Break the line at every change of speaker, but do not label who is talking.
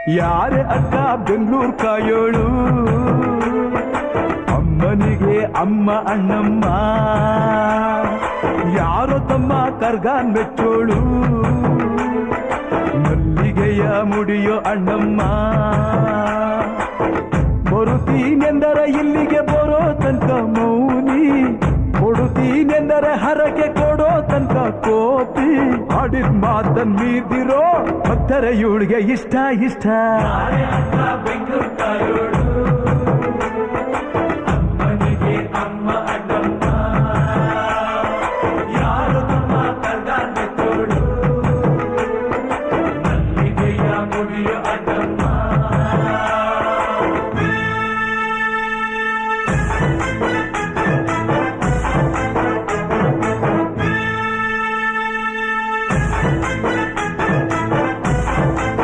ಯಾರೇ ಅಕ್ಕ ಬೆಂಗಳೂರು ಕಾಯೋಳು, ಅಮ್ಮನಿಗೆ ಅಮ್ಮ ಅಣ್ಣಮ್ಮ, ಯಾರೋ ತಮ್ಮ ಕರ್ಗಾನ್ ಮೆಚ್ಚೋಳು, ಮಲ್ಲಿಗೆಯ ಮುಡಿಯೋ ಅಣ್ಣಮ್ಮ. ಬರುತ್ತೀನೆಂದರೆ ಇಲ್ಲಿಗೆ ಬರೋ ತನಕ ಮೌನಿ, ಕೊಡುತ್ತೀನೆಂದರೆ ಹರಕೆ ಕೊಡೋ ತನಕ ಕೋಪಿ. ಆಡಿದ ಮಾತನ್ ಮೀದಿರೋ ಭಕ್ತರ ಇವಳಿಗೆ ಇಷ್ಟ ಇಷ್ಟ. ಅಮ್ಮನಿಗೆ ಅಮ್ಮ ಅಣ್ಣಮ್ಮ, ಯಾರು ತಮ್ಮ ಕರ್ಗಾನ್ ಮೆಚ್ಚೋಳು, ಮಲ್ಲಿಗೆಯ ಮುಡಿಯೋ ಅಣ್ಣ.